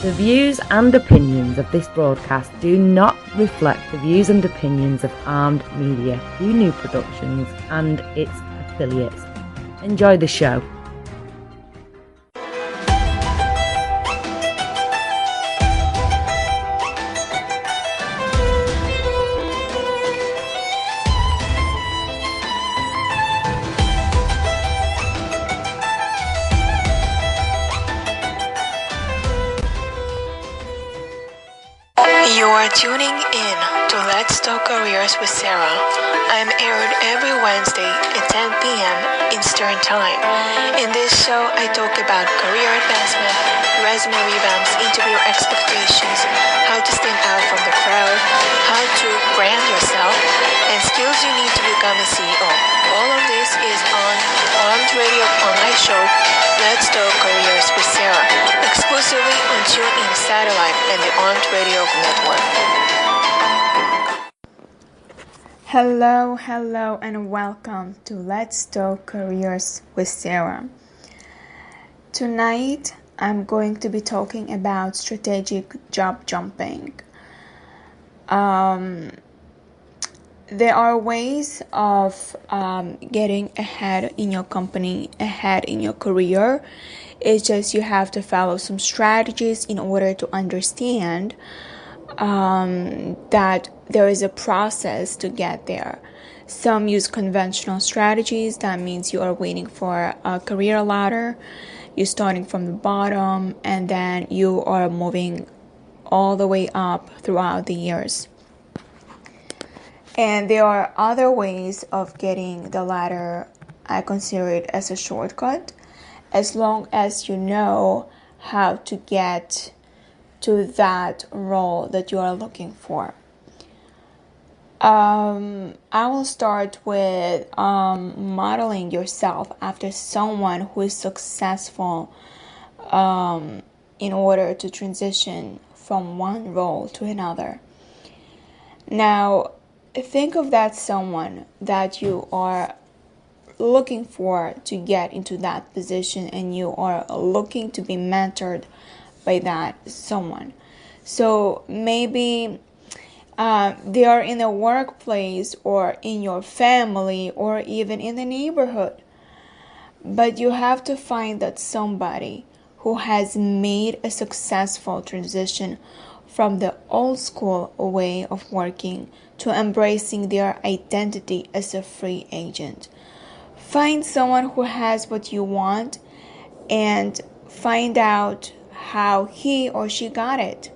The views and opinions of this broadcast do not reflect the views and opinions of Armed Media, New Productions and its affiliates. Enjoy the show. You are tuning in to Let's Talk Careers with Sara. I'm aired every Wednesday at 10 p.m. Eastern Time. In this show, I talk about career advancement, resume revamps, interview expectations, how to stand out from the crowd, how to brand yourself, and skills you need to become a CEO. All of this is on Armed Radio online show, Let's Talk Careers with Sara, exclusively on TuneIn Satellite and the Armed Radio Network. Hello, and welcome to Let's Talk Careers with Sara. Tonight, I'm going to be talking about strategic job jumping. There are ways of getting ahead in your company, ahead in your career. It's just you have to follow some strategies in order to understand that there is a process to get there. Some use conventional strategies. That means you are waiting for a career ladder. You're starting from the bottom and then you are moving all the way up throughout the years. And there are other ways of getting the ladder. I consider it as a shortcut, as long as you know how to get to that role that you are looking for. I will start with modeling yourself after someone who is successful in order to transition from one role to another. Now, think of that someone that you are looking for to get into that position and you are looking to be mentored by that someone. So maybe they are in the workplace or in your family or even in the neighborhood. But you have to find that somebody who has made a successful transition from the old school way of working to embracing their identity as a free agent. Find someone who has what you want and find out how he or she got it.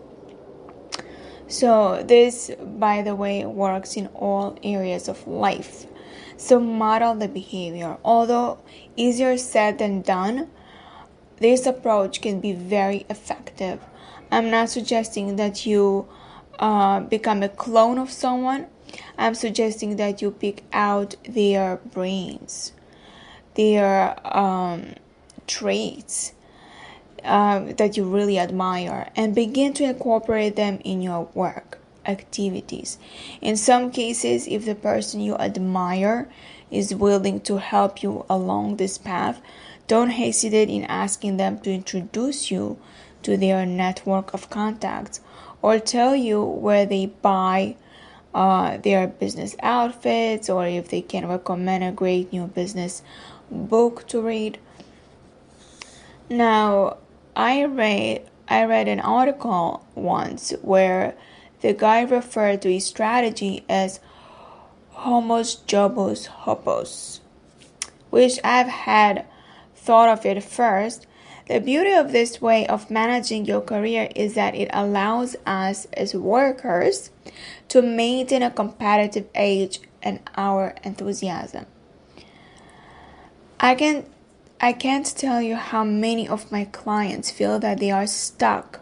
So this, by the way, works in all areas of life. So model the behavior. Although easier said than done, this approach can be very effective. I'm not suggesting that you become a clone of someone. I'm suggesting that you pick out their brains, their traits that you really admire, and begin to incorporate them in your work activities. In some cases, if the person you admire is willing to help you along this path, don't hesitate in asking them to introduce you to their network of contacts or tell you where they buy their business outfits, or if they can recommend a great new business book to read. Now, I read an article once where the guy referred to his strategy as homos jobos hopos, which I've had thought of it first. The beauty of this way of managing your career is that it allows us as workers to maintain a competitive edge and our enthusiasm. I can't tell you how many of my clients feel that they are stuck,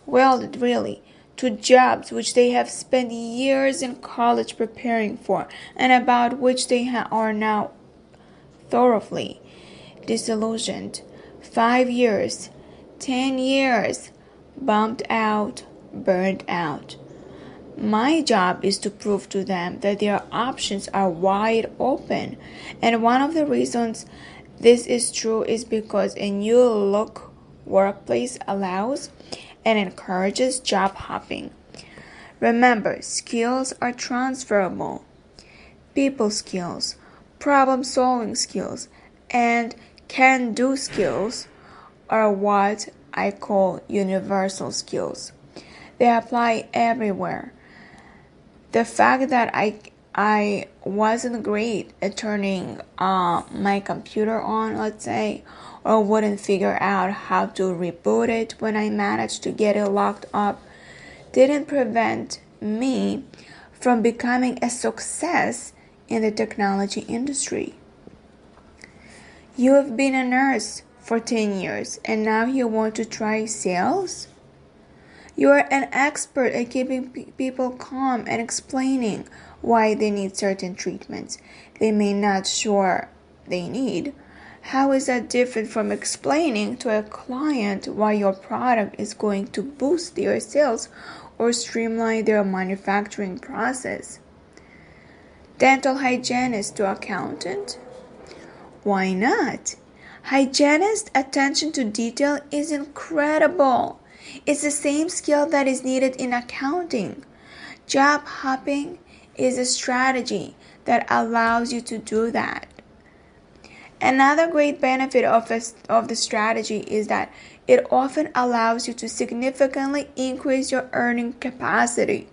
welded really, to jobs which they have spent years in college preparing for and about which they are now thoroughly disillusioned. 5 years, 10 years, bummed out, burned out. My job is to prove to them that their options are wide open. And one of the reasons this is true is because a new look workplace allows and encourages job hopping. Remember, skills are transferable. People skills, problem-solving skills, and can-do skills are what I call universal skills. They apply everywhere. The fact that I wasn't great at turning my computer on, let's say, or wouldn't figure out how to reboot it when I managed to get it locked up, didn't prevent me from becoming a success in the technology industry. You have been a nurse for 10 years and now you want to try sales? You are an expert at keeping people calm and explaining why they need certain treatments they may not sure they need. How is that different from explaining to a client why your product is going to boost their sales or streamline their manufacturing process? Dental hygienist to accountant? Why not? Hygienist attention to detail is incredible. It's the same skill that is needed in accounting. Job hopping is a strategy that allows you to do that. Another great benefit of the strategy is that it often allows you to significantly increase your earning capacity.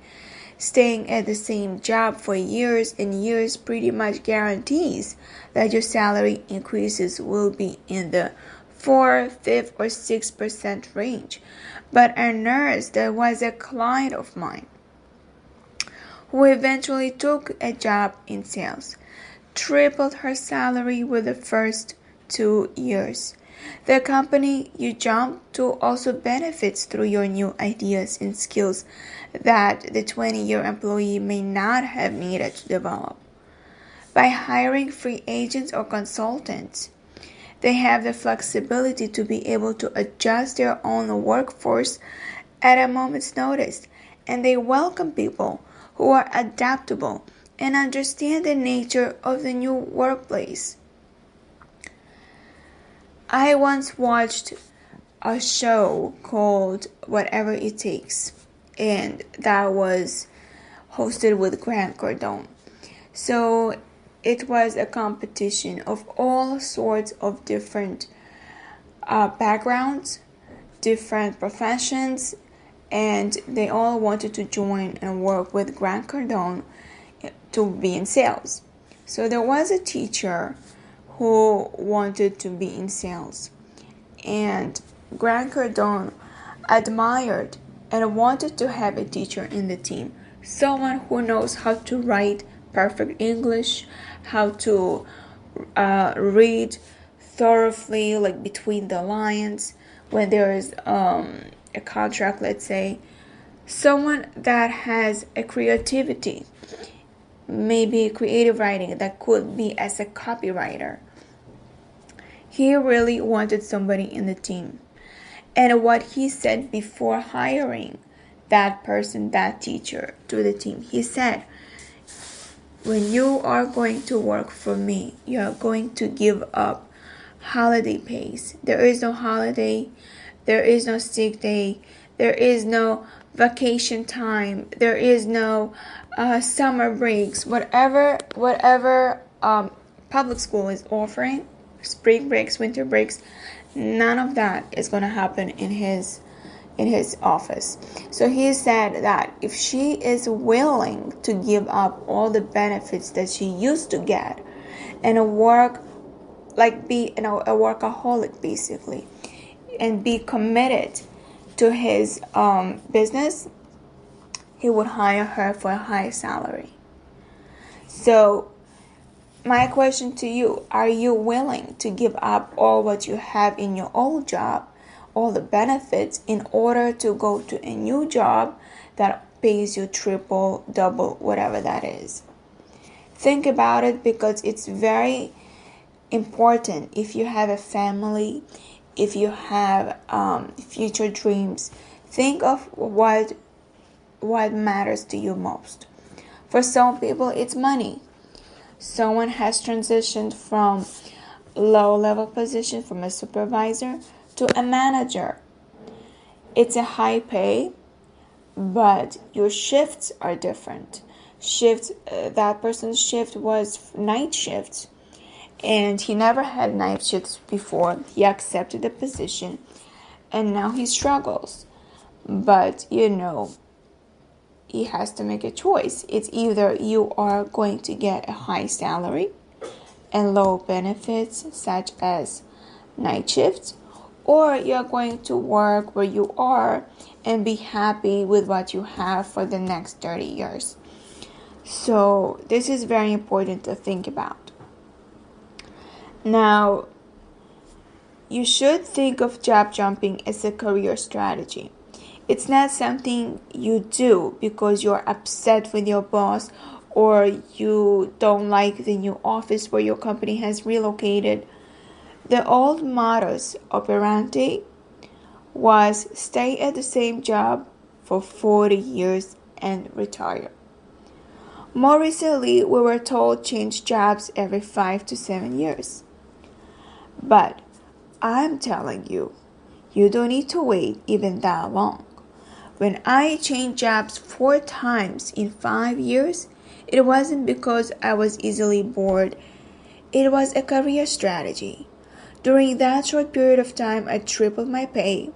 Staying at the same job for years and years pretty much guarantees that your salary increases will be in the 4, 5, or 6% range. But a nurse that was a client of mine, who eventually took a job in sales, tripled her salary with the first 2 years. The company you jump to also benefits through your new ideas and skills that the 20-year employee may not have needed to develop. By hiring free agents or consultants, they have the flexibility to be able to adjust their own workforce at a moment's notice, and they welcome people who are adaptable and understand the nature of the new workplace. I once watched a show called Whatever It Takes, and that was hosted with Grant Cardone. So it was a competition of all sorts of different backgrounds, different professions, and they all wanted to join and work with Grant Cardone to be in sales. So there was a teacher who wanted to be in sales, and Grant Cardone admired and wanted to have a teacher in the team, someone who knows how to write perfect English, how to read thoroughly, like between the lines when there is a contract, let's say, someone that has a creativity, maybe creative writing that could be as a copywriter. He really wanted somebody in the team. And what he said before hiring that person, that teacher, to the team, he said, when you are going to work for me, you are going to give up holiday pays. There is no holiday, there is no sick day, there is no vacation time, there is no summer breaks, whatever public school is offering, spring breaks, winter breaks, none of that is going to happen in his office. So he said that if she is willing to give up all the benefits that she used to get and be a workaholic basically, and be committed to his business, he would hire her for a high salary. So my question to you, are you willing to give up all what you have in your old job, all the benefits, in order to go to a new job that pays you triple, double, whatever that is? Think about it, because it's very important. If you have a family, if you have future dreams, think of what matters to you most. For some people, it's money. Someone has transitioned from low-level position, from a supervisor to a manager. It's a high pay, but your shifts are different. That person's shift was night shifts, and he never had night shifts before. He accepted the position, and now he struggles. But he has to make a choice. It's either you are going to get a high salary and low benefits such as night shifts, or you're going to work where you are and be happy with what you have for the next 30 years. So this is very important to think about. Now, you should think of job jumping as a career strategy. It's not something you do because you're upset with your boss or you don't like the new office where your company has relocated. The old modus operandi was stay at the same job for 40 years and retire. More recently, we were told change jobs every 5 to 7 years. But I'm telling you, you don't need to wait even that long. When I changed jobs 4 times in 5 years, it wasn't because I was easily bored. It was a career strategy. During that short period of time, I tripled my pay,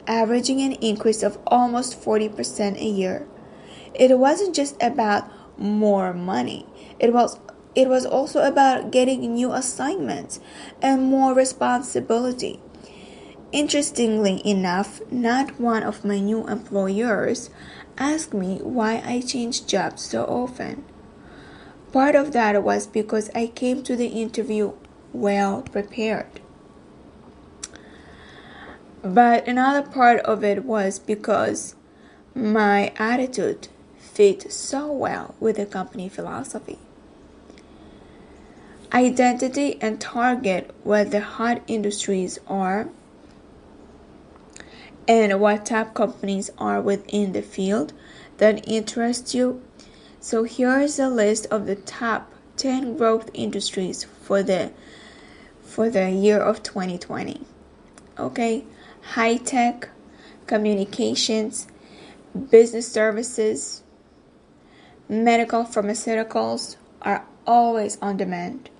averaging an increase of almost 40% a year. It wasn't just about more money. It was also about getting new assignments and more responsibility. Interestingly enough, not one of my new employers asked me why I changed jobs so often. Part of that was because I came to the interview well prepared. But another part of it was because my attitude fit so well with the company philosophy. Identity and target what the hot industries are and what top companies are within the field that interest you. So here is a list of the top 10 growth industries for the year of 2020. Okay, high tech, communications, business services, medical pharmaceuticals are always on demand.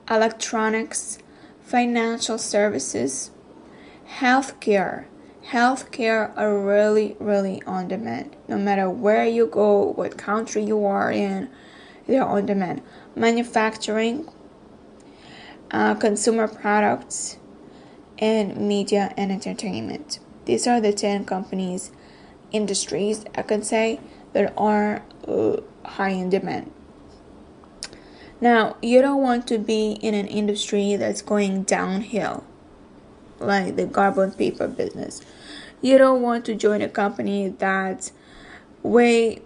Electronics, financial services, healthcare are really, really on demand. No matter where you go, what country you are in, they're on demand. Manufacturing, consumer products, and media and entertainment. These are the 10 industries, I can say, that are high in demand. Now, you don't want to be in an industry that's going downhill, like the carbon paper business. You don't want to join a company that's going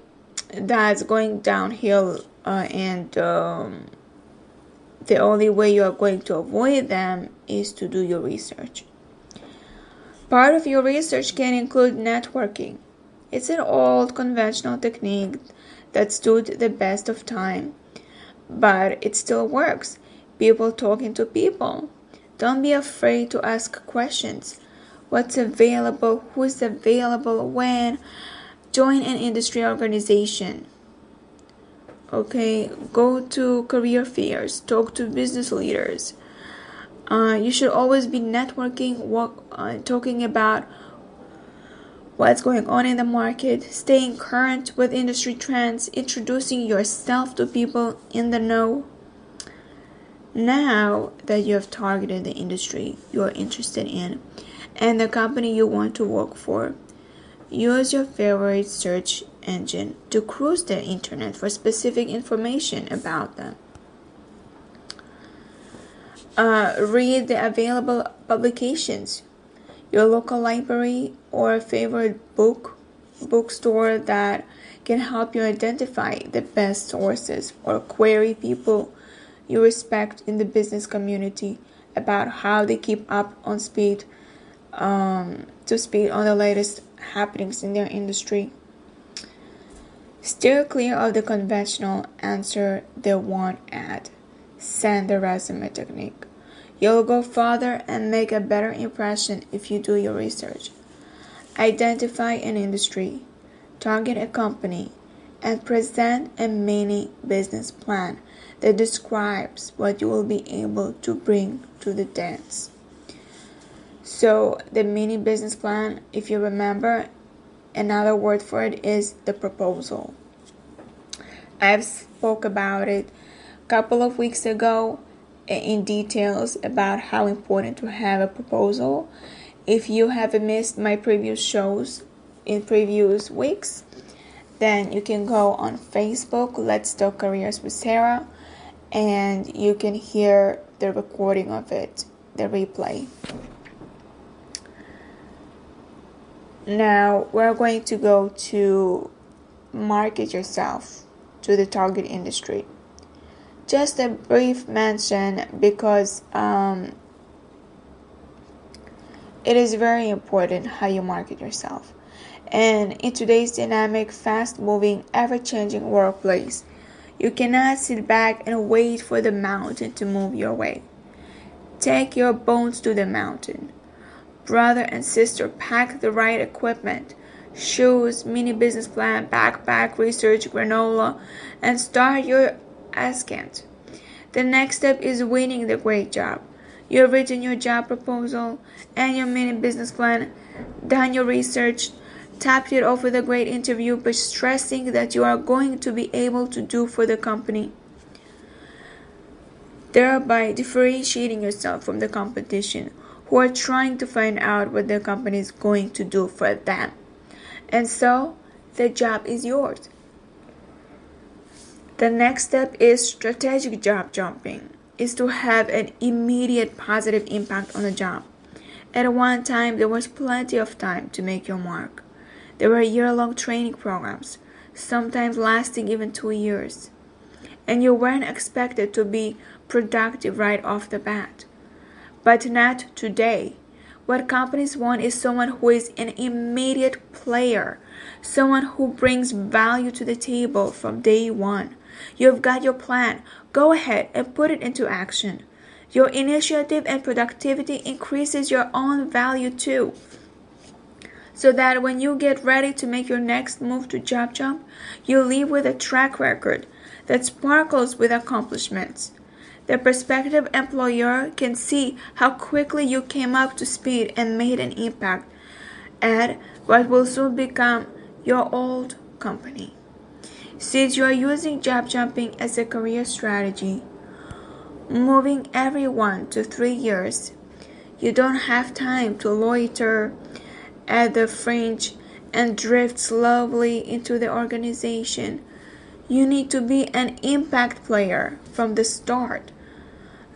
downhill and the only way you are going to avoid them is to do your research. Part of your research can include networking. It's an old conventional technique that stood the best of time, but it still works. People talking to people. Don't be afraid to ask questions. What's available? Who's available? When? Join an industry organization. Okay, go to career fairs. Talk to business leaders. You should always be networking, talking about what's going on in the market, staying current with industry trends, introducing yourself to people in the know. Now that you have targeted the industry you are interested in and the company you want to work for, use your favorite search engine to cruise the internet for specific information about them. Read the available publications. Your local library or a favorite bookstore that can help you identify the best sources, or query people you respect in the business community about how they keep up on speed on the latest happenings in their industry. Steer clear of the conventional answer the one ad. Send the resume technique. You'll go farther and make a better impression if you do your research. Identify an industry, target a company, and present a mini business plan that describes what you will be able to bring to the dance. So the mini business plan, if you remember, another word for it is the proposal. I've spoke about it a couple of weeks ago in details about how important to have a proposal. If you have missed my previous shows in previous weeks, then you can go on Facebook, Let's Talk Careers with Sara, and you can hear the recording of it, the replay. Now we're going to go to market yourself to the target industry. Just a brief mention because it is very important how you market yourself. And in today's dynamic, fast-moving, ever-changing workplace, you cannot sit back and wait for the mountain to move your way. Take your bones to the mountain. Brother and sister, pack the right equipment, shoes, mini business plan, backpack, research, granola, and start your ascent. The next step is winning the great job. You have written your job proposal and your mini business plan, done your research, topped it off with a great interview by stressing that you are going to be able to do for the company, thereby differentiating yourself from the competition who are trying to find out what the company is going to do for them. And so, the job is yours. The next step is strategic job jumping, is to have an immediate positive impact on the job. At one time, there was plenty of time to make your mark. There were year-long training programs, sometimes lasting even 2 years. And you weren't expected to be productive right off the bat. But not today. What companies want is someone who is an immediate player, someone who brings value to the table from day one. You've got your plan. Go ahead and put it into action. Your initiative and productivity increases your own value too. So that when you get ready to make your next move to job jump, you leave with a track record that sparkles with accomplishments. The prospective employer can see how quickly you came up to speed and made an impact at what will soon become your old company. Since you are using job jumping as a career strategy, moving everyone to 3 years, you don't have time to loiter at the fringe and drift slowly into the organization. You need to be an impact player from the start,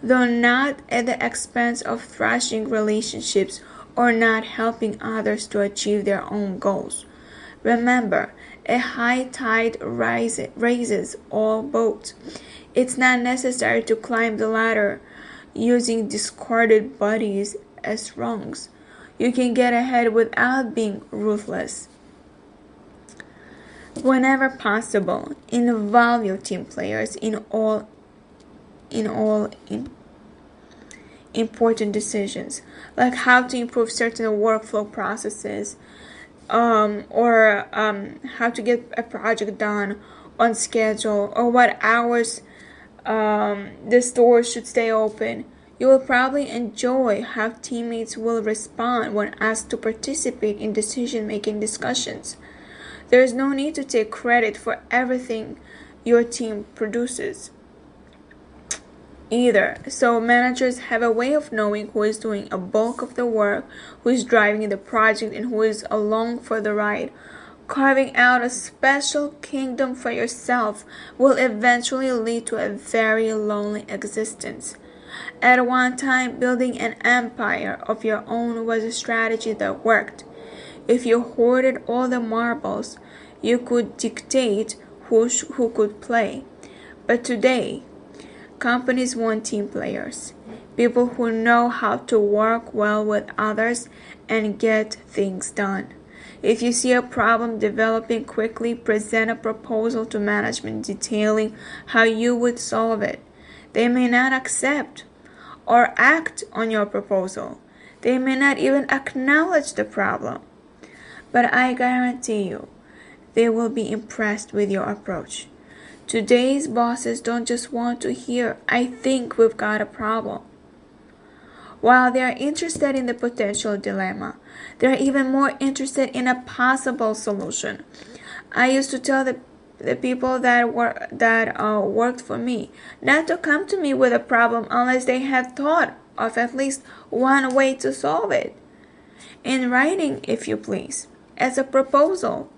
though not at the expense of thrashing relationships or not helping others to achieve their own goals. Remember, a high tide raises all boats. It's not necessary to climb the ladder using discarded buddies as rungs. You can get ahead without being ruthless. Whenever possible, involve your team players in all important decisions, like how to improve certain workflow processes, or how to get a project done on schedule, or what hours the store should stay open. You will probably enjoy how teammates will respond when asked to participate in decision-making discussions. There is no need to take credit for everything your team produces either. So managers have a way of knowing who is doing a bulk of the work, who is driving the project, and who is along for the ride. Carving out a special kingdom for yourself will eventually lead to a very lonely existence. At one time, building an empire of your own was a strategy that worked. If you hoarded all the marbles, you could dictate who could play. But today, companies want team players, people who know how to work well with others and get things done. If you see a problem developing quickly, present a proposal to management detailing how you would solve it. They may not accept or act on your proposal. They may not even acknowledge the problem. but I guarantee you, they will be impressed with your approach. Today's bosses don't just want to hear, "I think we've got a problem." While they are interested in the potential dilemma, they are even more interested in a possible solution. I used to tell the people that worked for me not to come to me with a problem unless they had thought of at least one way to solve it. In writing, if you please, as a proposal.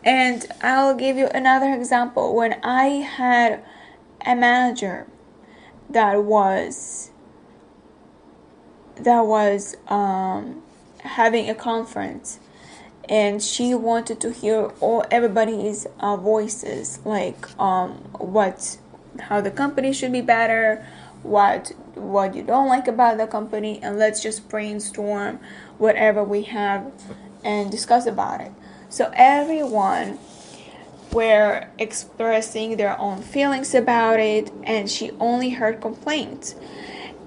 And I'll give you another example. When I had a manager that was having a conference, and she wanted to hear everybody's voices, like how the company should be better, what you don't like about the company, and let's just brainstorm whatever we have and discuss about it. So everyone were expressing their own feelings about it, and she only heard complaints.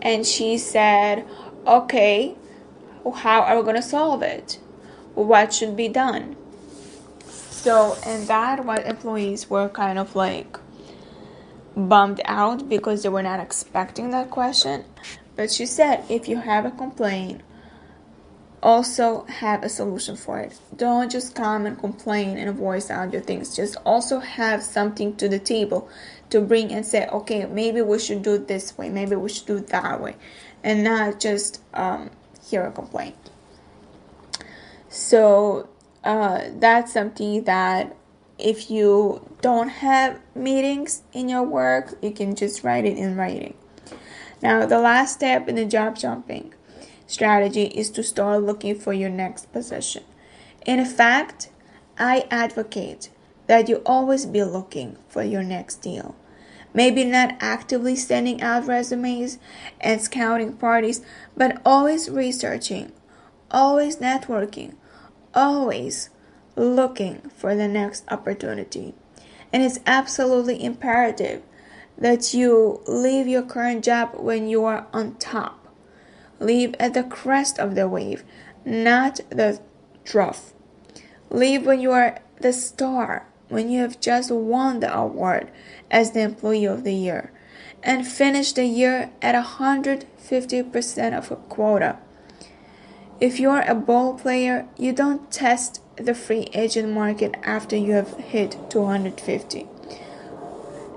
And she said, "Okay, how are we going to solve it? What should be done?" So, and that what employees were kind of like bummed out because they were not expecting that question. But she said, if you have a complaint, also have a solution for it. Don't just come and complain and voice out your things. Just also have something to the table to bring and say, okay, maybe we should do it this way, maybe we should do it that way, and not just hear a complaint. So that's something that if you don't have meetings in your work, you can just write it in writing. Now, the last step in the job jumping strategy is to start looking for your next position. In fact, I advocate that you always be looking for your next deal. Maybe not actively sending out resumes and scouting parties, but always researching, always networking, always looking for the next opportunity. And it's absolutely imperative that you leave your current job when you are on top. Leave at the crest of the wave, not the trough. Leave when you are the star, when you have just won the award as the Employee of the Year, and finish the year at 150% of a quota. If you are a ball player, you don't test the free agent market after you have hit 250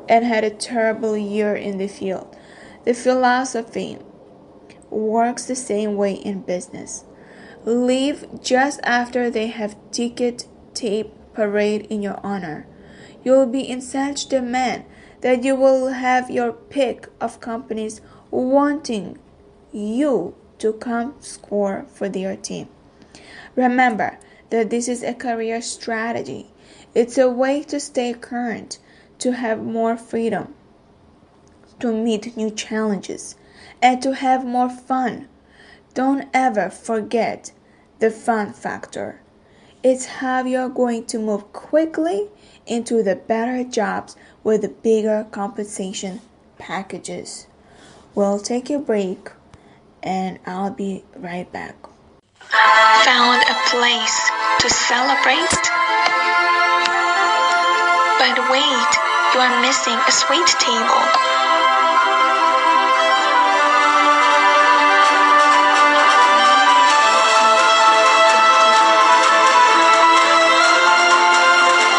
and had a terrible year in the field. The philosophy works the same way in business. Leave just after they have ticket tape parade in your honor. You will be in such demand that you will have your pick of companies wanting you to come score for their team. Remember that this is a career strategy. It's a way to stay current, to have more freedom, to meet new challenges, and to have more fun. Don't ever forget the fun factor. It's how you're going to move quickly into the better jobs with the bigger compensation packages. We'll take a break and I'll be right back. Found a place to celebrate? But wait, you are missing a sweet table.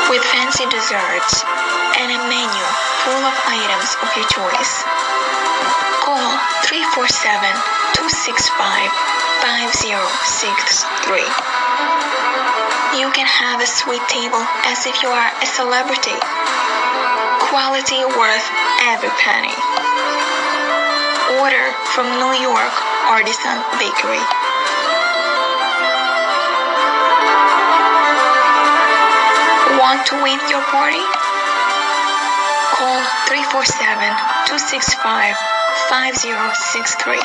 With fancy desserts and a menu full of items of your choice. Call 347-265-5063. You can have a sweet table as if you are a celebrity. Quality worth every penny. Order from New York Artisan Bakery. Want to win your party? Call 347-265-5063.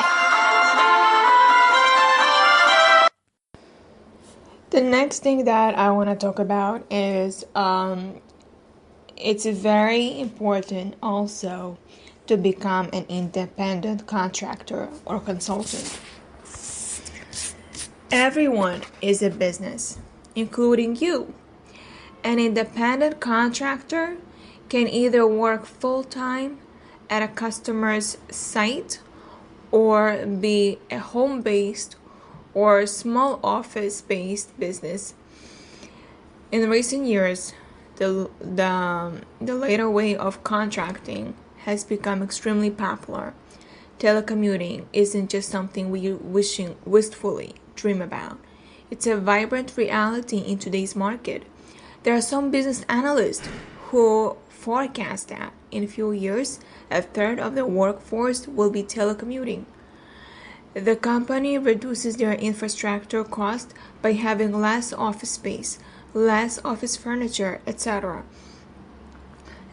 The next thing that I want to talk about is it's very important also to become an independent contractor or consultant. Everyone is a business, including you. An independent contractor can either work full-time at a customer's site or be a home-based or small office-based business. In recent years, the later way of contracting has become extremely popular. Telecommuting isn't just something we wistfully dream about. It's a vibrant reality in today's market. There are some business analysts who forecast that in a few years, a third of the workforce will be telecommuting. The company reduces their infrastructure cost by having less office space, less office furniture, etc.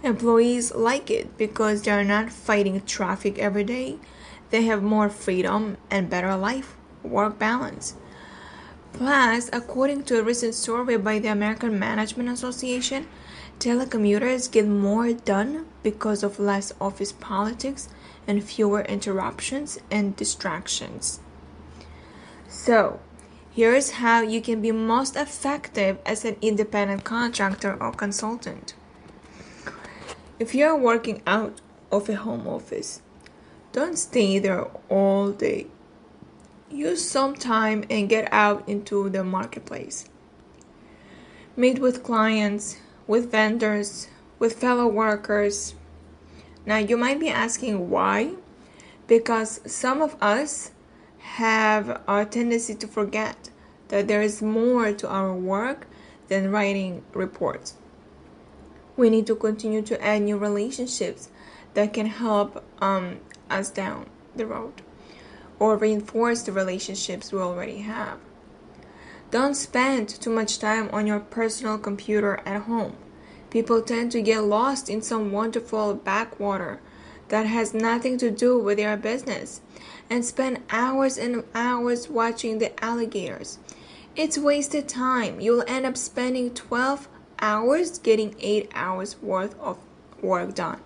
Employees like it because they are not fighting traffic every day. They have more freedom and better life-work balance. Plus, according to a recent survey by the American Management Association, telecommuters get more done because of less office politics and fewer interruptions and distractions. So, here's how you can be most effective as an independent contractor or consultant. If you're working out of a home office, don't stay there all day. Use some time and get out into the marketplace. Meet with clients, with vendors, with fellow workers. Now you might be asking why? Because some of us have a tendency to forget that there is more to our work than writing reports. We need to continue to add new relationships that can help us down the road or reinforce the relationships we already have. Don't spend too much time on your personal computer at home. People tend to get lost in some wonderful backwater that has nothing to do with their business and spend hours and hours watching the alligators. It's wasted time. You'll end up spending 12 hours getting 8 hours worth of work done.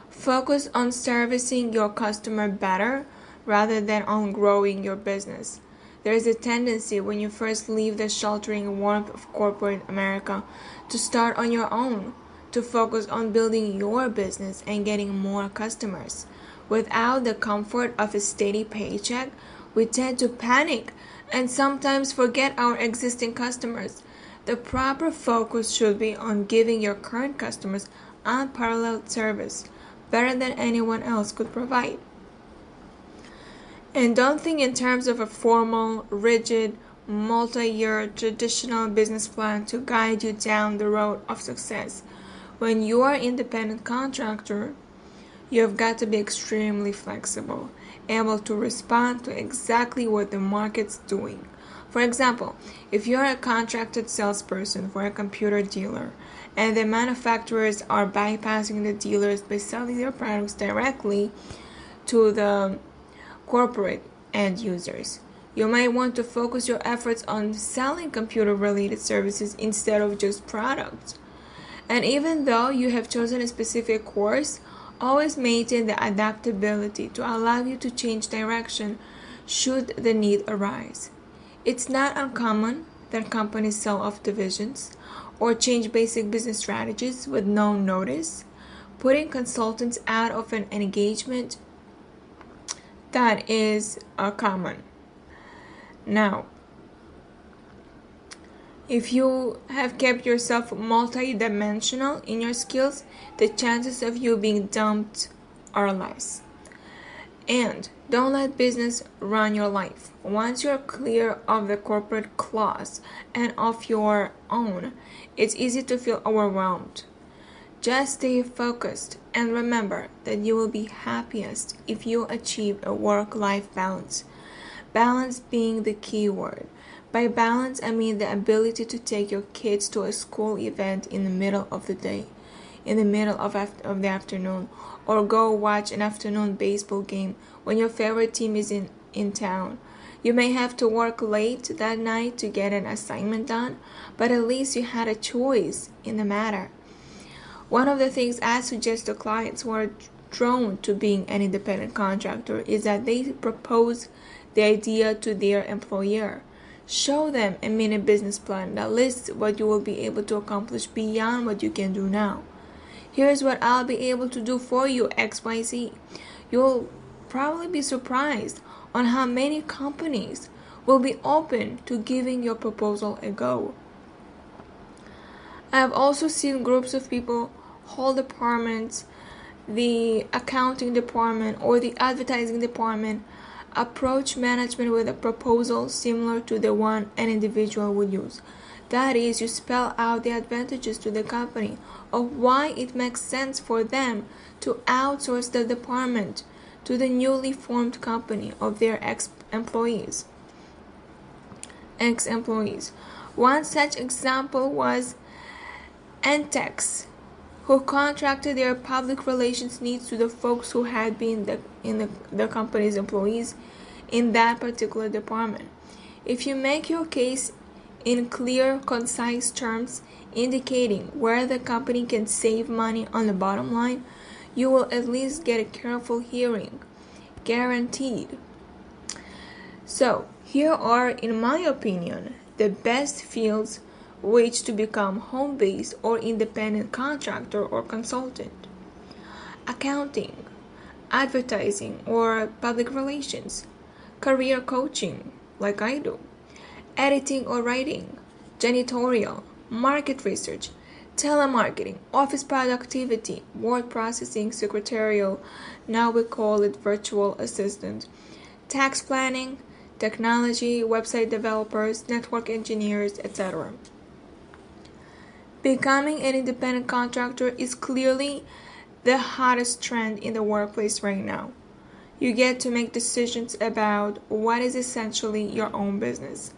Focus on servicing your customer better rather than on growing your business. There is a tendency when you first leave the sheltering warmth of corporate America to start on your own, to focus on building your business and getting more customers. Without the comfort of a steady paycheck, we tend to panic and sometimes forget our existing customers. The proper focus should be on giving your current customers unparalleled service, better than anyone else could provide. And don't think in terms of a formal, rigid, multi-year traditional business plan to guide you down the road of success. When you are an independent contractor, you have got to be extremely flexible, able to respond to exactly what the market's doing. For example, if you're a contracted salesperson for a computer dealer and the manufacturers are bypassing the dealers by selling their products directly to the corporate end users, you might want to focus your efforts on selling computer-related services instead of just products. And even though you have chosen a specific course, always maintain the adaptability to allow you to change direction should the need arise. It's not uncommon that companies sell off divisions or change basic business strategies with no notice, putting consultants out of an engagement that is common. Now, if you have kept yourself multi-dimensional in your skills, the chances of you being dumped are less. And don't let business run your life. Once you're clear of the corporate clause and of your own, it's easy to feel overwhelmed. Just stay focused and remember that you will be happiest if you achieve a work-life balance. Balance being the key word. By balance, I mean the ability to take your kids to a school event in the middle of the day, in the middle of the afternoon, or go watch an afternoon baseball game when your favorite team is in town. You may have to work late that night to get an assignment done, but at least you had a choice in the matter. One of the things I suggest to clients who are drawn to being an independent contractor is that they propose the idea to their employer. Show them a mini business plan that lists what you will be able to accomplish beyond what you can do now. Here's what I'll be able to do for you, XYZ. You'll probably be surprised on how many companies will be open to giving your proposal a go. I have also seen groups of people, whole departments, the accounting department or the advertising department, approach management with a proposal similar to the one an individual would use. That is, you spell out the advantages to the company of why it makes sense for them to outsource the department to the newly formed company of their ex-employees. One such example was Entex, who contracted their public relations needs to the folks who had been the company's employees in that particular department. If you make your case in clear, concise terms indicating where the company can save money on the bottom line, you will at least get a careful hearing, guaranteed. So, here are, in my opinion, the best fields which to become home-based or independent contractor or consultant: accounting, advertising or public relations, career coaching, like I do, editing or writing, janitorial, market research, telemarketing, office productivity, word processing, secretarial, now we call it virtual assistant, tax planning, technology, website developers, network engineers, etc. Becoming an independent contractor is clearly the hottest trend in the workplace right now. You get to make decisions about what is essentially your own business.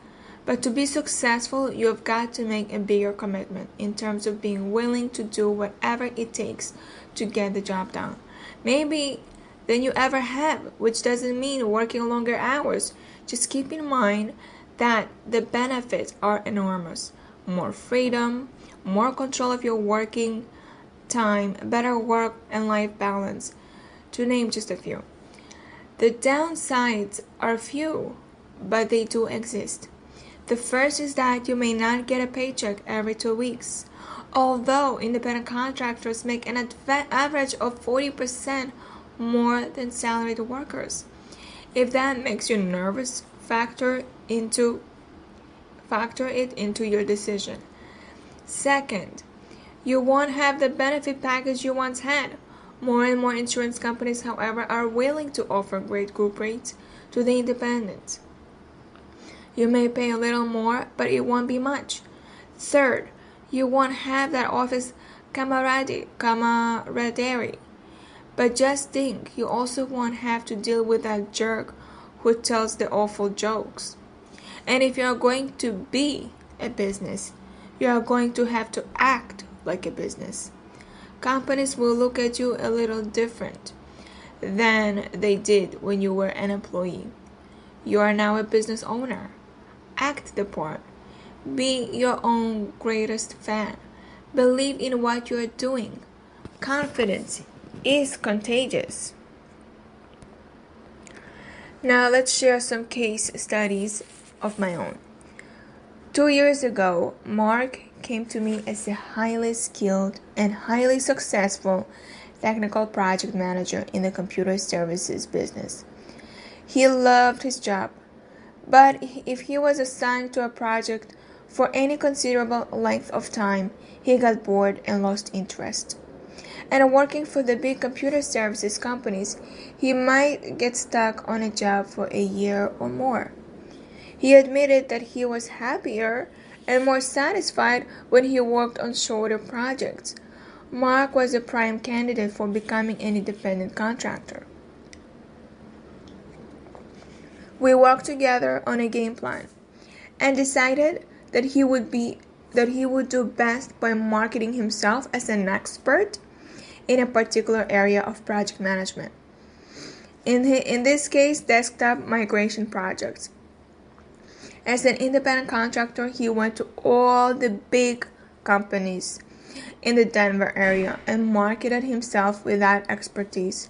But to be successful, you have got to make a bigger commitment in terms of being willing to do whatever it takes to get the job done. Maybe than you ever have, which doesn't mean working longer hours. Just keep in mind that the benefits are enormous. More freedom, more control of your working time, better work and life balance, to name just a few. The downsides are few, but they do exist. The first is that you may not get a paycheck every 2 weeks, although independent contractors make an average of 40% more than salaried workers. If that makes you nervous, factor it into your decision. Second, you won't have the benefit package you once had. More and more insurance companies, however, are willing to offer great group rates to the independents. You may pay a little more, but it won't be much. Third, you won't have that office camaraderie. But just think, you also won't have to deal with that jerk who tells the awful jokes. And if you are going to be a business, you are going to have to act like a business. Companies will look at you a little different than they did when you were an employee. You are now a business owner. Act the part. Be your own greatest fan. Believe in what you are doing. Confidence is contagious. Now let's share some case studies of my own. 2 years ago, Mark came to me as a highly skilled and highly successful technical project manager in the computer services business. He loved his job, but if he was assigned to a project for any considerable length of time, he got bored and lost interest. And working for the big computer services companies, he might get stuck on a job for a year or more. He admitted that he was happier and more satisfied when he worked on shorter projects. Mark was a prime candidate for becoming an independent contractor. We worked together on a game plan and decided that he would do best by marketing himself as an expert in a particular area of project management. In this case, desktop migration projects. As an independent contractor, he went to all the big companies in the Denver area and marketed himself with that expertise.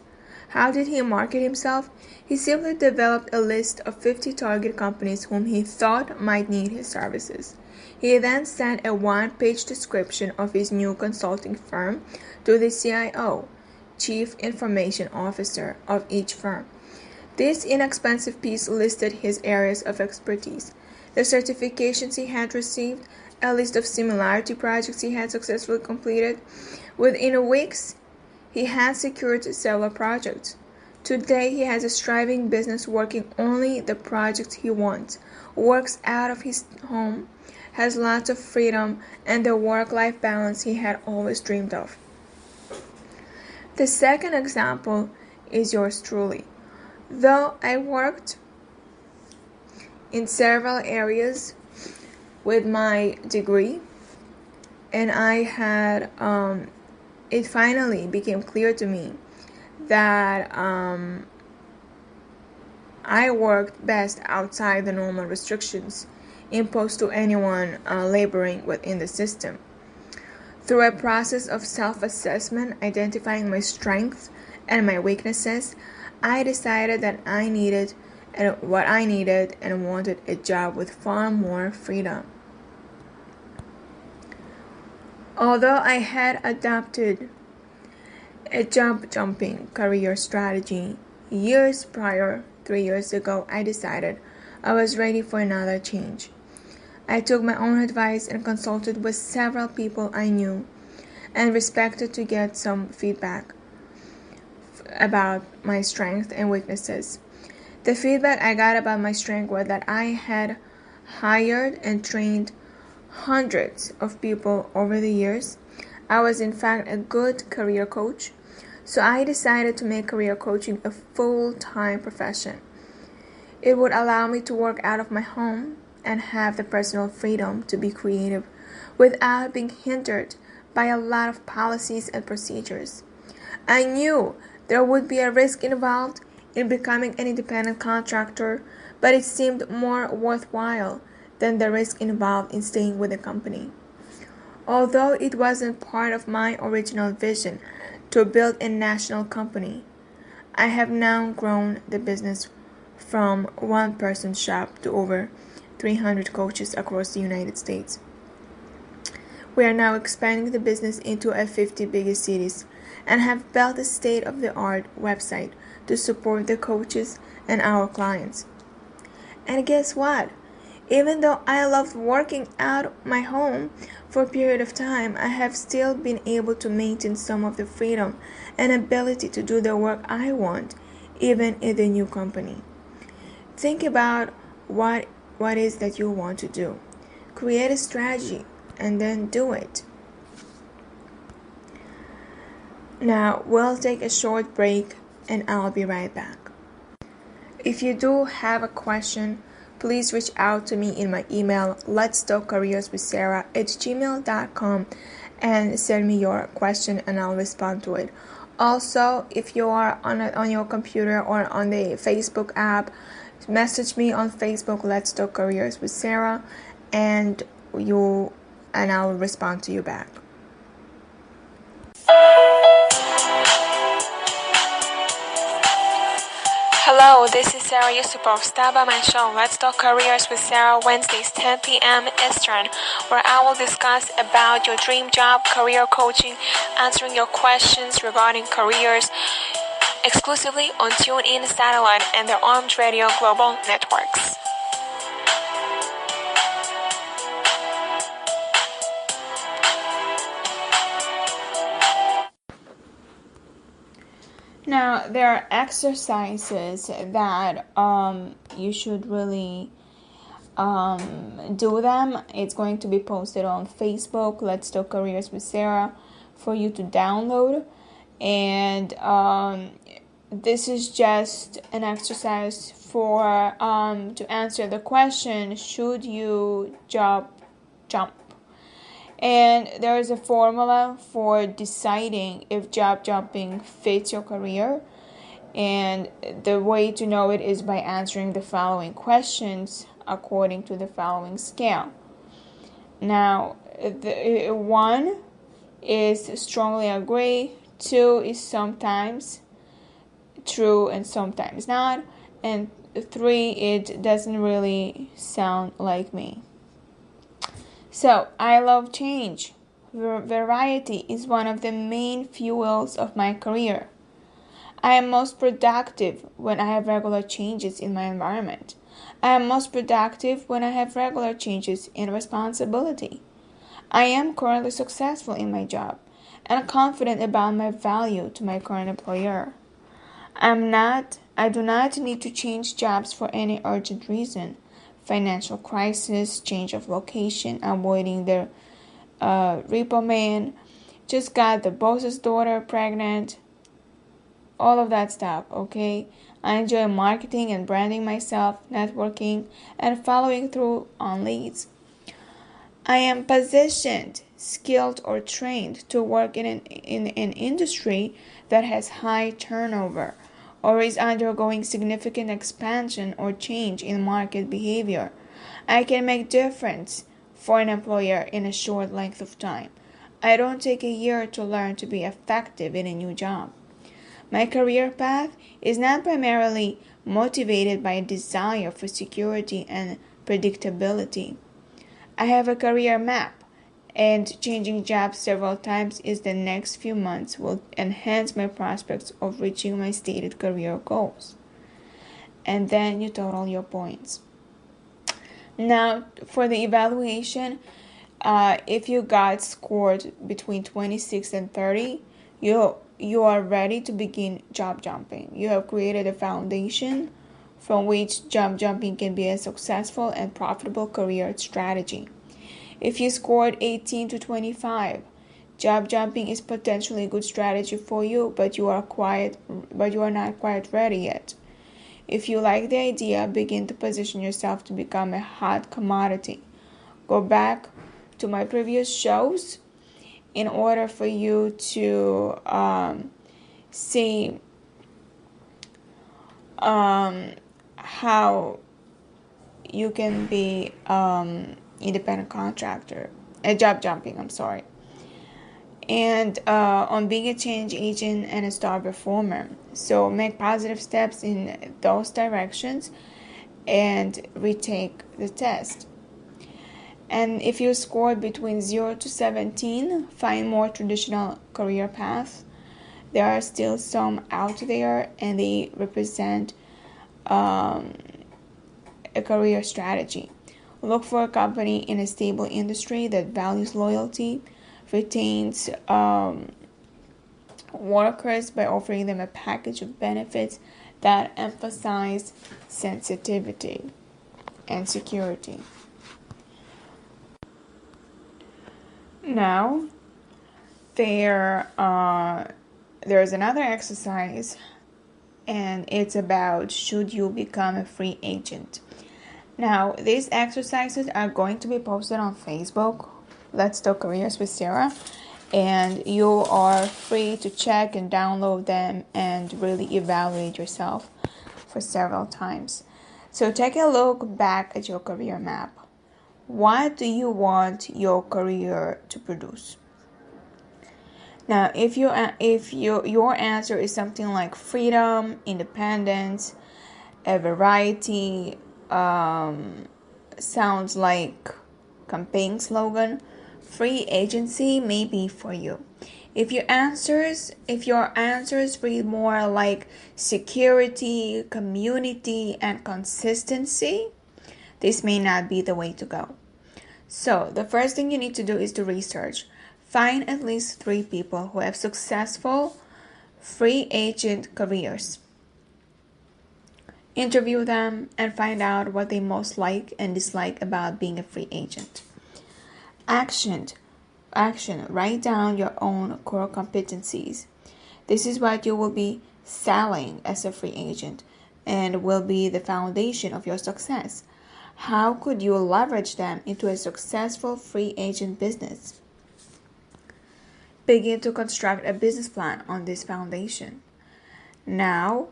How did he market himself? He simply developed a list of 50 target companies whom he thought might need his services. He then sent a one-page description of his new consulting firm to the CIO, Chief Information Officer, of each firm. This inexpensive piece listed his areas of expertise, the certifications he had received, a list of similarity projects he had successfully completed. Within weeks, he had secured several projects. Today, he has a thriving business working only the projects he wants, works out of his home, has lots of freedom, and the work-life balance he had always dreamed of. The second example is yours truly. Though I worked in several areas with my degree, and I had, it finally became clear to me that I worked best outside the normal restrictions imposed to anyone laboring within the system. Through a process of self-assessment, identifying my strengths and my weaknesses, I decided that what I needed and wanted a job with far more freedom. Although I had adopted a job-jumping career strategy years prior, 3 years ago, I decided I was ready for another change. I took my own advice and consulted with several people I knew and respected to get some feedback about my strengths and weaknesses. The feedback I got about my strength was that I had hired and trained hundreds of people over the years. I was in fact a good career coach, so I decided to make career coaching a full-time profession. It would allow me to work out of my home and have the personal freedom to be creative without being hindered by a lot of policies and procedures. I knew there would be a risk involved in becoming an independent contractor, but it seemed more worthwhile than the risk involved in staying with the company. Although it wasn't part of my original vision to build a national company, I have now grown the business from one-person shop to over 300 coaches across the United States. We are now expanding the business into a 50 biggest cities and have built a state-of-the-art website to support the coaches and our clients. And guess what? Even though I loved working out of my home for a period of time, I have still been able to maintain some of the freedom and ability to do the work I want, even in the new company. Think about what is that you want to do. Create a strategy and then do it. Now, we'll take a short break and I'll be right back. If you do have a question, please reach out to me in my email, letstalkcareerswithsara@gmail.com, and send me your question and I'll respond to it. Also, if you are on your computer or on the Facebook app, message me on Facebook, Let's Talk Careers with Sara, and I'll respond to you back. Hello, this is Sara Yusupov. Stop by my show, Let's Talk Careers with Sara, Wednesdays, 10 p.m. Eastern, where I will discuss about your dream job, career coaching, answering your questions regarding careers, exclusively on TuneIn Satellite and the Armed Radio Global Networks. Now, there are exercises that you should really do them. It's going to be posted on Facebook, Let's Talk Careers with Sara, for you to download. And this is just an exercise for to answer the question, should you jump? And there is a formula for deciding if job jumping fits your career. And the way to know it is by answering the following questions according to the following scale. Now, 1 is strongly agree, 2 is sometimes, true and sometimes not. And 3, it doesn't really sound like me. So, I love change. Variety is one of the main fuels of my career. I am most productive when I have regular changes in my environment. I am most productive when I have regular changes in responsibility. I am currently successful in my job and confident about my value to my current employer. I do not need to change jobs for any urgent reason. Financial crisis, change of location, avoiding the repo man, just got the boss's daughter pregnant, all of that stuff, okay? I enjoy marketing and branding myself, networking, and following through on leads. I am positioned, skilled, or trained to work in an industry that has high turnover or is undergoing significant expansion or change in market behavior. I can make difference for an employer in a short length of time. I don't take a year to learn to be effective in a new job. My career path is not primarily motivated by a desire for security and predictability. I have a career map, and changing jobs several times in the next few months will enhance my prospects of reaching my stated career goals. And then you total your points. Now, for the evaluation, if you got scored between 26 and 30, you are ready to begin job jumping. You have created a foundation from which job jumping can be a successful and profitable career strategy. If you scored 18 to 25, job jumping is potentially a good strategy for you, but you are not quite ready yet. If you like the idea, begin to position yourself to become a hot commodity. Go back to my previous shows in order for you to see how you can be independent contractor, a job jumping, and on being a change agent and a star performer. So make positive steps in those directions and retake the test. And if you scored between 0 to 17, find more traditional career paths. There are still some out there, and they represent a career strategy. Look for a company in a stable industry that values loyalty, retains workers by offering them a package of benefits that emphasize sensitivity and security. Now, there's another exercise, and it's about should you become a free agent. Now, these exercises are going to be posted on Facebook, Let's Talk Careers with Sara, and you are free to check and download them and really evaluate yourself for several times. So take a look back at your career map. What do you want your career to produce? Now, if your answer is something like freedom, independence, a variety, sounds like campaign slogan, free agency may be for you. If your answers read more like security, community, and consistency, this may not be the way to go. So the first thing you need to do is to research. Find at least 3 people who have successful free agent careers. Interview them and find out what they most like and dislike about being a free agent. Action. Write down your own core competencies. This is what you will be selling as a free agent and will be the foundation of your success. How could you leverage them into a successful free agent business? Begin to construct a business plan on this foundation. Now,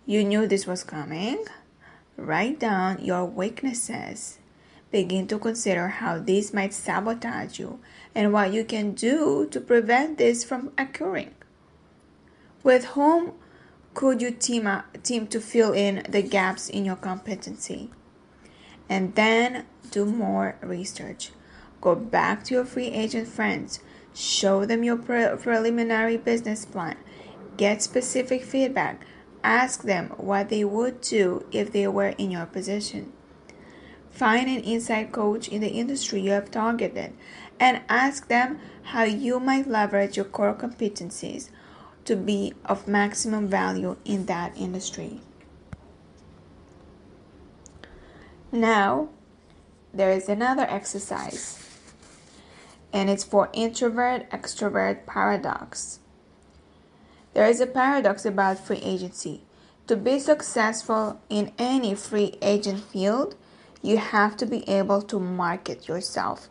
you knew this was coming. Write down your weaknesses. Begin to consider how these might sabotage you and what you can do to prevent this from occurring. With whom could you team to fill in the gaps in your competency? And then do more research. Go back to your free agent friends. Show them your preliminary business plan. Get specific feedback. Ask them what they would do if they were in your position. Find an inside coach in the industry you have targeted and ask them how you might leverage your core competencies to be of maximum value in that industry. Now, there is another exercise, and it's for introvert-extrovert paradox. There is a paradox about free agency. To be successful in any free agent field, you have to be able to market yourself,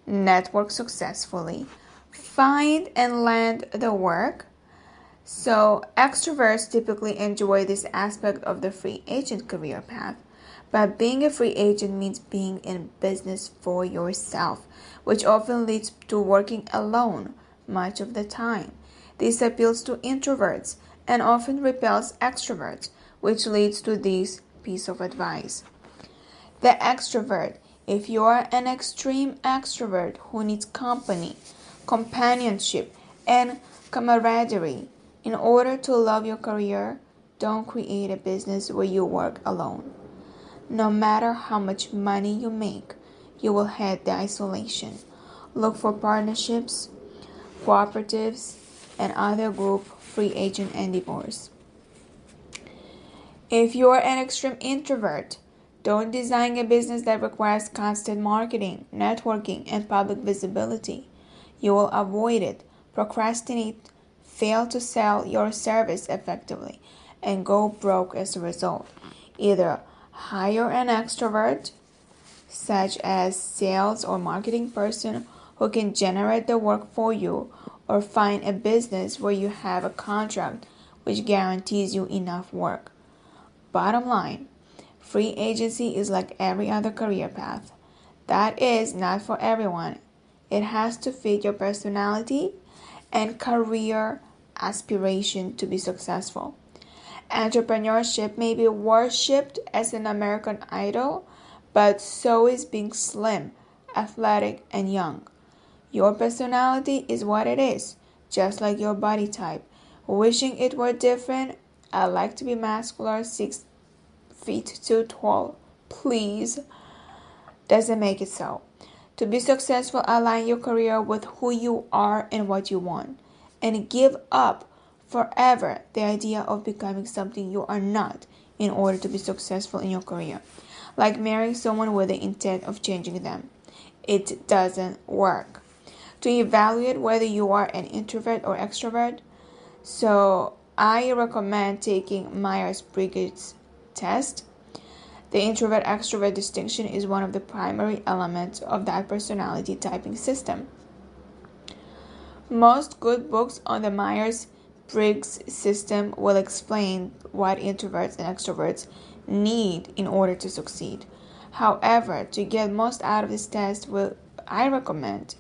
network successfully, find and land the work. So extroverts typically enjoy this aspect of the free agent career path. But being a free agent means being in business for yourself, which often leads to working alone much of the time. This appeals to introverts and often repels extroverts, which leads to this piece of advice. The extrovert, if you are an extreme extrovert who needs company, companionship, and camaraderie in order to love your career, don't create a business where you work alone. No matter how much money you make, you will hate the isolation. Look for partnerships, cooperatives, and other group free agent endeavors. If you are an extreme introvert, don't design a business that requires constant marketing, networking, and public visibility. You will avoid it, procrastinate, fail to sell your service effectively, and go broke as a result. Either hire an extrovert, such as sales or marketing person who can generate the work for you, or find a business where you have a contract which guarantees you enough work. Bottom line, free agency is like every other career path. That is not for everyone. It has to fit your personality and career aspiration to be successful. Entrepreneurship may be worshipped as an American idol, but so is being slim, athletic, and young. Your personality is what it is, just like your body type. Wishing it were different, I like to be muscular, 6 feet 2 tall, please, doesn't make it so. To be successful, align your career with who you are and what you want, and give up forever the idea of becoming something you are not in order to be successful in your career. Like marrying someone with the intent of changing them. It doesn't work. To evaluate whether you are an introvert or extrovert, so I recommend taking Myers-Briggs test. The introvert-extrovert distinction is one of the primary elements of that personality typing system. Most good books on the Myers-Briggs system will explain what introverts and extroverts need in order to succeed. However, to get most out of this test, I recommend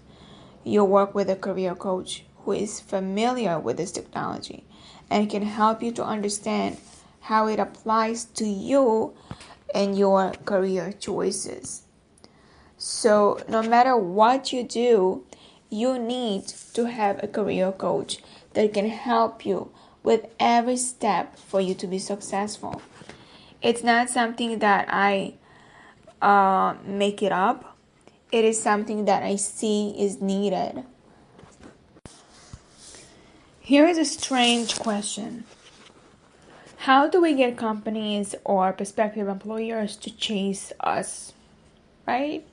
you work with a career coach who is familiar with this technology and can help you to understand how it applies to you and your career choices. So no matter what you do, you need to have a career coach that can help you with every step for you to be successful. It's not something that I make it up. It is something that I see is needed. Here is a strange question. How do we get companies or prospective employers to chase us? Right?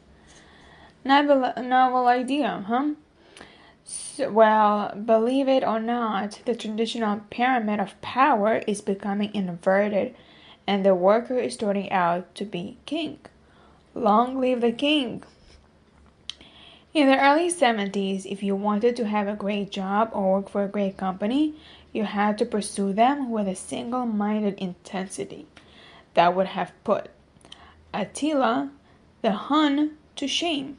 Novel idea, huh? So, well, believe it or not, the traditional pyramid of power is becoming inverted, and the worker is starting out to be king. Long live the king! In the early 70s, if you wanted to have a great job or work for a great company, you had to pursue them with a single-minded intensity that would have put Attila the Hun to shame.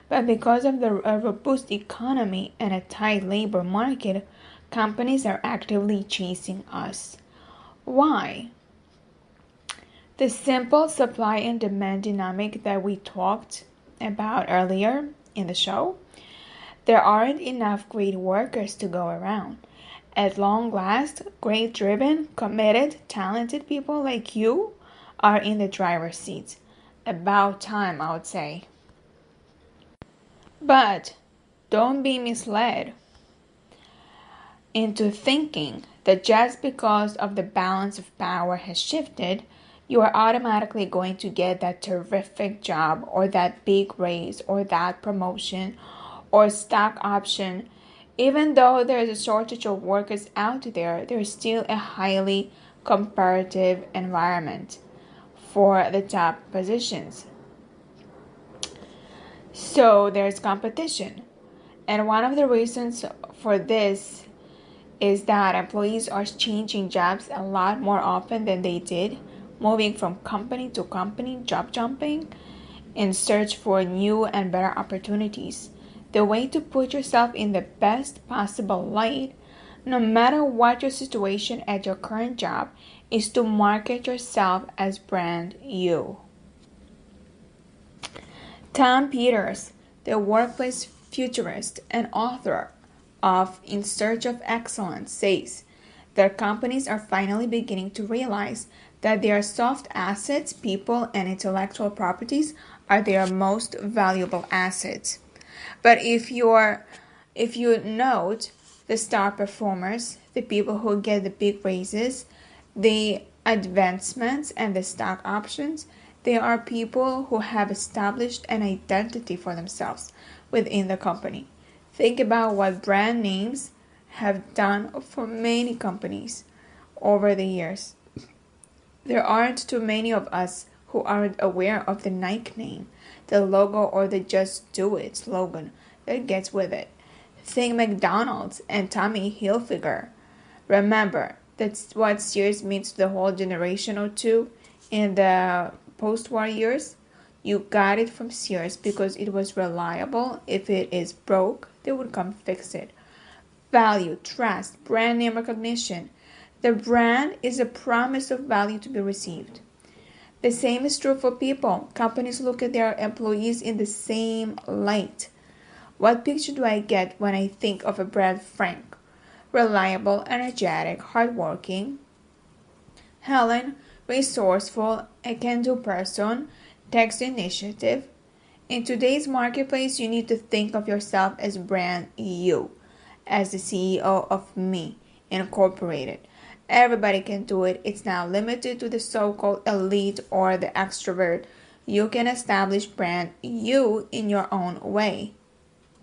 But because of the robust economy and a tight labor market, companies are actively chasing us. Why? The simple supply and demand dynamic that we talked about earlier in the show. There aren't enough great workers to go around. At long last, great driven, committed, talented people like you are in the driver's seat. About time, I would say. But don't be misled into thinking that just because of the balance of power has shifted, you are automatically going to get that terrific job or that big raise or that promotion or stock option. Even though there is a shortage of workers out there, there is still a highly competitive environment for the top positions. So there's competition. And one of the reasons for this is that employees are changing jobs a lot more often than they did, moving from company to company, job jumping, in search for new and better opportunities. The way to put yourself in the best possible light, no matter what your situation at your current job, is to market yourself as brand you. Tom Peters, the workplace futurist and author of In Search of Excellence, says that companies are finally beginning to realize that their soft assets, people, and intellectual properties are their most valuable assets. But if you note the star performers, the people who get the big raises, the advancements, and the stock options, they are people who have established an identity for themselves within the company. Think about what brand names have done for many companies over the years. There aren't too many of us who aren't aware of the Nike name, the logo, or the Just Do It slogan that gets with it. Think McDonald's and Tommy Hilfiger. Remember, that's what Sears means to the whole generation or two in the post-war years. You got it from Sears because it was reliable. If it is broke, they would come fix it. Value, trust, brand name recognition. The brand is a promise of value to be received. The same is true for people. Companies look at their employees in the same light. What picture do I get when I think of a brand? Frank? Reliable, energetic, hardworking. Helen, resourceful, a can-do person, takes initiative. In today's marketplace, you need to think of yourself as brand you, as the CEO of Me Incorporated. Everybody can do it. It's not limited to the so-called elite or the extrovert. You can establish brand you in your own way.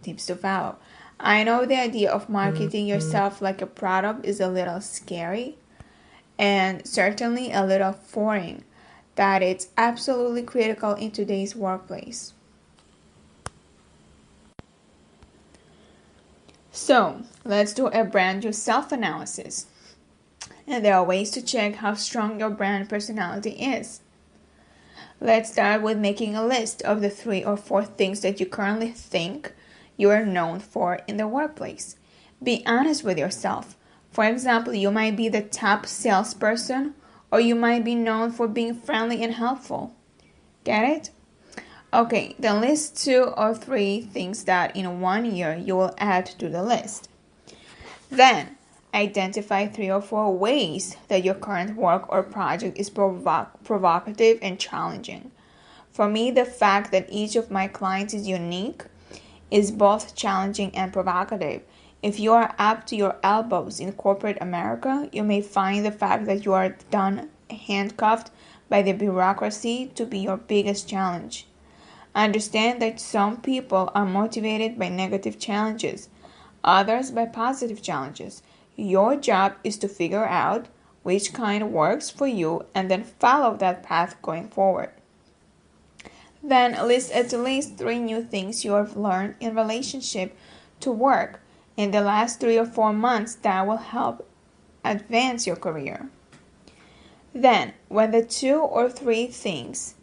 Tips to follow. I know the idea of marketing yourself like a product is a little scary and certainly a little foreign, but it's absolutely critical in today's workplace. So, let's do a brand new self-analysis. And there are ways to check how strong your brand personality is. Let's start with making a list of the 3 or 4 things that you currently think you are known for in the workplace. Be honest with yourself. For example, you might be the top salesperson, or you might be known for being friendly and helpful. Get it? Okay, then list 2 or 3 things that in 1 year you will add to the list. Then, identify 3 or 4 ways that your current work or project is provocative and challenging. For me, the fact that each of my clients is unique is both challenging and provocative. If you are up to your elbows in corporate America, you may find the fact that you are done handcuffed by the bureaucracy to be your biggest challenge. Understand that some people are motivated by negative challenges, others by positive challenges. Your job is to figure out which kind works for you and then follow that path going forward. Then list at least 3 new things you have learned in relationship to work in the last 3 or 4 months that will help advance your career. Then, when the 2 or 3 things,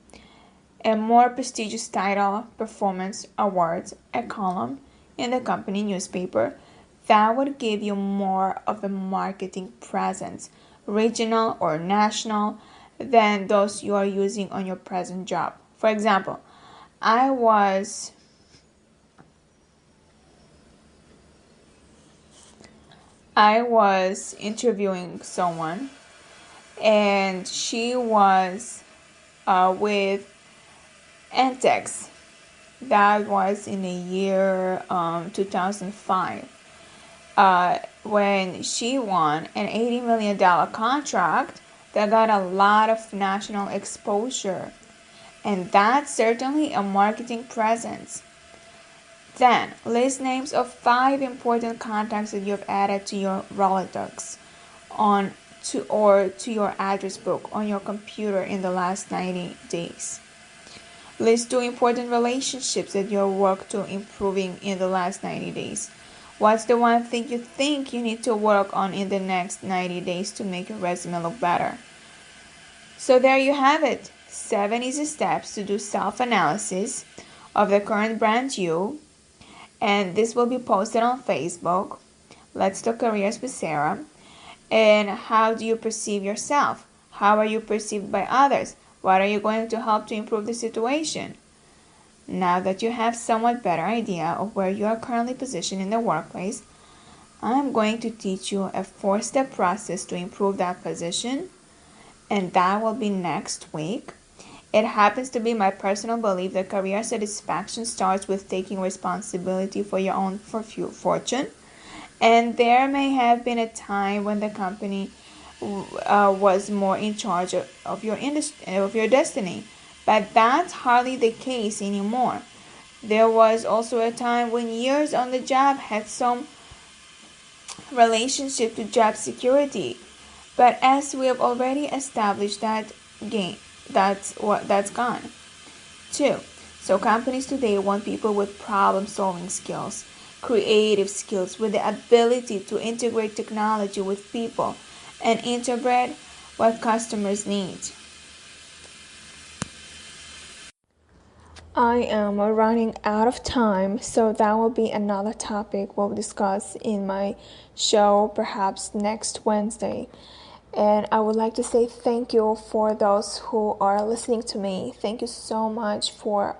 a more prestigious title, performance awards, a column in the company newspaper, that would give you more of a marketing presence regional, or national than those you are using on your present job. For example, I was interviewing someone, and she was with Antex. That was in the year 2005. When she won an $80 million contract that got a lot of national exposure. And that's certainly a marketing presence. Then, list names of 5 important contacts that you've added to your Rolodex to your address book on your computer in the last 90 days. List 2 important relationships that you worked to improving in the last 90 days. What's the one thing you think you need to work on in the next 90 days to make your resume look better? So there you have it. 7 easy steps to do self-analysis of the current brand you. And this will be posted on Facebook. Let's Talk Careers with Sara. And how do you perceive yourself? How are you perceived by others? What are you going to help to improve the situation? Now that you have somewhat better idea of where you are currently positioned in the workplace, I'm going to teach you a 4-step process to improve that position, and that will be next week. It happens to be my personal belief that career satisfaction starts with taking responsibility for your own fortune, and there may have been a time when the company was more in charge of your destiny. But that's hardly the case anymore. There was also a time when years on the job had some relationship to job security. But as we have already established, that's gone. 2. So companies today want people with problem-solving skills, creative skills, with the ability to integrate technology with people and interpret what customers need. I am running out of time, so that will be another topic we'll discuss in my show perhaps next Wednesday. And I would like to say thank you for those who are listening to me. Thank you so much for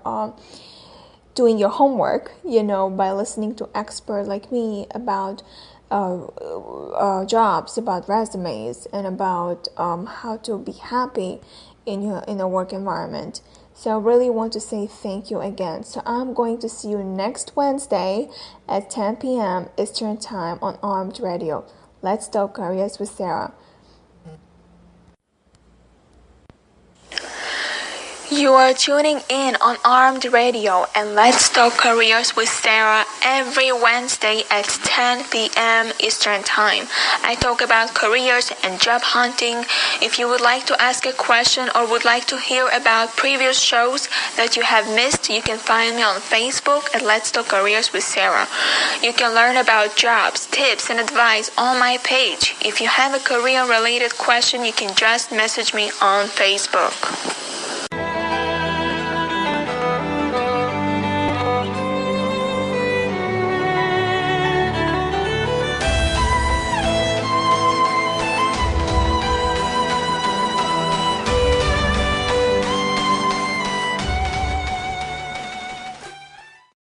doing your homework, by listening to experts like me about jobs, about resumes, and about how to be happy in a work environment. So I really want to say thank you again. So I'm going to see you next Wednesday at 10 p.m. Eastern Time on Armed Radio. Let's Talk Careers with Sara. You are tuning in on Armed Radio and Let's Talk Careers with Sara every Wednesday at 10 p.m. Eastern Time. I talk about careers and job hunting. If you would like to ask a question or would like to hear about previous shows that you have missed, you can find me on Facebook at Let's Talk Careers with Sara. You can learn about jobs, tips, and advice on my page. If you have a career-related question, you can just message me on Facebook.